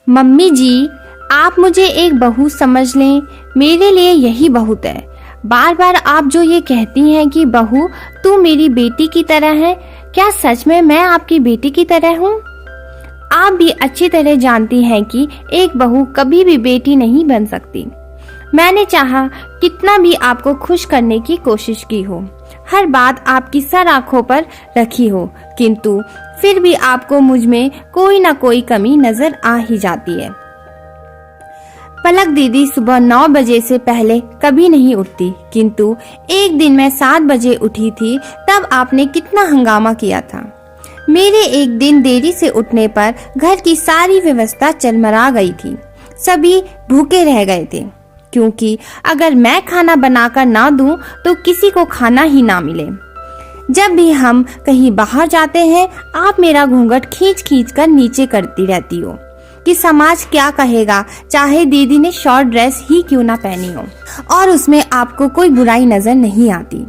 Mummy जी, आप मुझे एक बहू समझ लें, मेरे लिए यही बहुत है। बार बार आप जो ये कहती हैं कि बहू तू मेरी बेटी की तरह है, क्या सच में मैं आपकी बेटी की तरह हूँ? आप भी अच्छी तरह जानती हैं कि एक बहू कभी भी बेटी नहीं बन सकती। मैंने चाहा कितना भी आपको खुश करने की कोशिश की हो, हर बात आपकी सर आंखों पर रखी हो, किंतु फिर भी आपको मुझ में कोई ना कोई कमी नजर आ ही जाती है। पलक दीदी सुबह 9 बजे से पहले कभी नहीं उठती, किंतु एक दिन मैं 7 बजे उठी थी, तब आपने कितना हंगामा किया था। मेरे एक दिन देरी से उठने पर घर की सारी व्यवस्था चरमरा गई थी। सभी भूखे रह गए थे, क्योंकि अगर मैं खाना बनाकर ना दूं तो किसी को खाना ही ना मिले। जब भी हम कहीं बाहर जाते हैं, आप मेरा घूंघट खींच खींच कर नीचे करती रहती हो कि समाज क्या कहेगा, चाहे दीदी ने शॉर्ट ड्रेस ही क्यों ना पहनी हो, और उसमें आपको कोई बुराई नजर नहीं आती।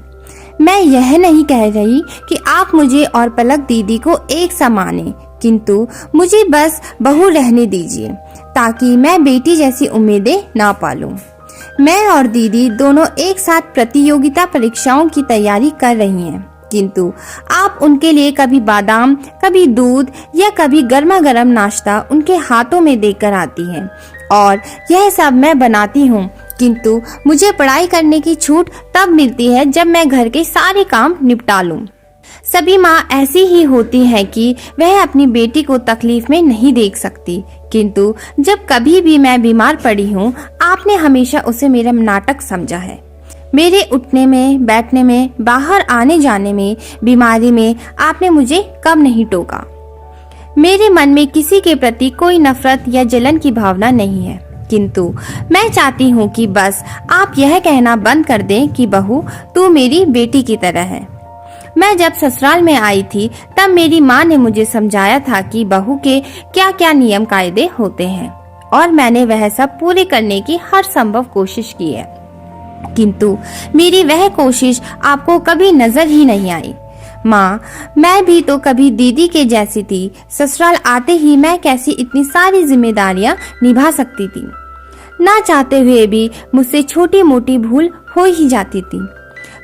मैं यह नहीं कह रही कि आप मुझे और पलक दीदी को एक सा माने, किंतु मुझे बस बहू रहने दीजिए, ताकि मैं बेटी जैसी उम्मीदें ना पालूं। मैं और दीदी दोनों एक साथ प्रतियोगिता परीक्षाओं की तैयारी कर रही हैं, किंतु आप उनके लिए कभी बादाम, कभी दूध या कभी गर्मा गर्म नाश्ता उनके हाथों में देकर आती हैं, और यह सब मैं बनाती हूँ, किंतु मुझे पढ़ाई करने की छूट तब मिलती है जब मैं घर के सारे काम निपटा लूँ। सभी माँ ऐसी ही होती है कि वह अपनी बेटी को तकलीफ में नहीं देख सकती, किंतु जब कभी भी मैं बीमार पड़ी हूँ, आपने हमेशा उसे मेरा नाटक समझा है। मेरे उठने में, बैठने में, बाहर आने जाने में, बीमारी में आपने मुझे कब नहीं टोका। मेरे मन में किसी के प्रति कोई नफरत या जलन की भावना नहीं है, किंतु मैं चाहती हूँ कि बस आप यह कहना बंद कर दें कि बहू तू मेरी बेटी की तरह है। मैं जब ससुराल में आई थी, तब मेरी माँ ने मुझे समझाया था कि बहू के क्या क्या नियम कायदे होते हैं, और मैंने वह सब पूरे करने की हर संभव कोशिश की है, किंतु मेरी वह कोशिश आपको कभी नजर ही नहीं आई। माँ, मैं भी तो कभी दीदी के जैसी थी। ससुराल आते ही मैं कैसी इतनी सारी जिम्मेदारियां निभा सकती थी। ना चाहते हुए भी मुझसे छोटी मोटी भूल हो ही जाती थी।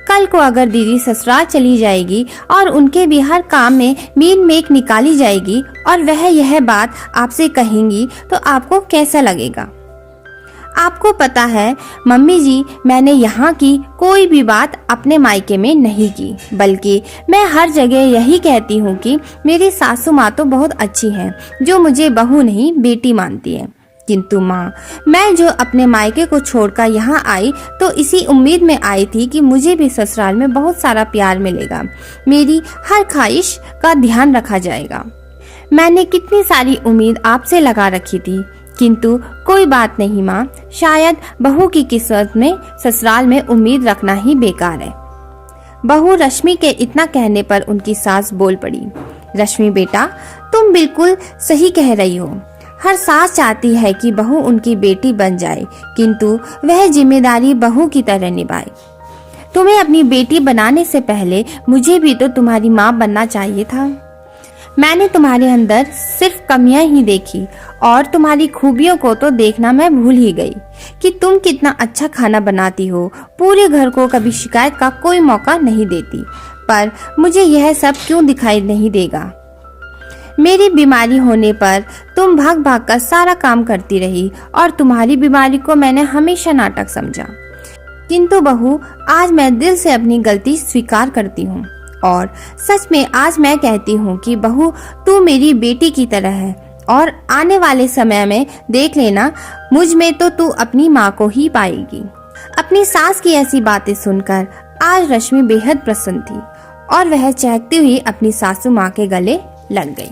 कल को अगर दीदी ससुराल चली जाएगी और उनके भी हर काम में मीन मेक निकाली जाएगी और वह यह बात आपसे कहेंगी, तो आपको कैसा लगेगा? आपको पता है मम्मी जी, मैंने यहाँ की कोई भी बात अपने मायके में नहीं की, बल्कि मैं हर जगह यही कहती हूँ कि मेरी सासू माँ तो बहुत अच्छी है, जो मुझे बहू नहीं बेटी मानती है। किंतु माँ, मैं जो अपने मायके को छोड़कर यहाँ आई, तो इसी उम्मीद में आई थी कि मुझे भी ससुराल में बहुत सारा प्यार मिलेगा, मेरी हर ख्वाहिश का ध्यान रखा जाएगा। मैंने कितनी सारी उम्मीद आपसे लगा रखी थी, किंतु कोई बात नहीं माँ, शायद बहू की किस्मत में ससुराल में उम्मीद रखना ही बेकार है। बहू रश्मि के इतना कहने पर उनकी सास बोल पड़ी। रश्मि बेटा, तुम बिल्कुल सही कह रही हो। हर सास चाहती है कि बहू उनकी बेटी बन जाए, किंतु वह जिम्मेदारी बहू की तरह निभाए। तुम्हें अपनी बेटी बनाने से पहले मुझे भी तो तुम्हारी माँ बनना चाहिए था। मैंने तुम्हारे अंदर सिर्फ कमियां ही देखी, और तुम्हारी खूबियों को तो देखना मैं भूल ही गई कि तुम कितना अच्छा खाना बनाती हो, पूरे घर को कभी शिकायत का कोई मौका नहीं देती। पर मुझे यह सब क्यों दिखाई नहीं देगा? मेरी बीमारी होने पर तुम भाग भाग कर सारा काम करती रही, और तुम्हारी बीमारी को मैंने हमेशा नाटक समझा। किंतु बहू, आज मैं दिल से अपनी गलती स्वीकार करती हूँ, और सच में आज मैं कहती हूँ कि बहू तू मेरी बेटी की तरह है, और आने वाले समय में देख लेना, मुझ में तो तू अपनी माँ को ही पाएगी। अपनी सास की ऐसी बातें सुनकर आज रश्मि बेहद प्रसन्न थी, और वह चहकती हुई अपनी सासू माँ के गले लग गई।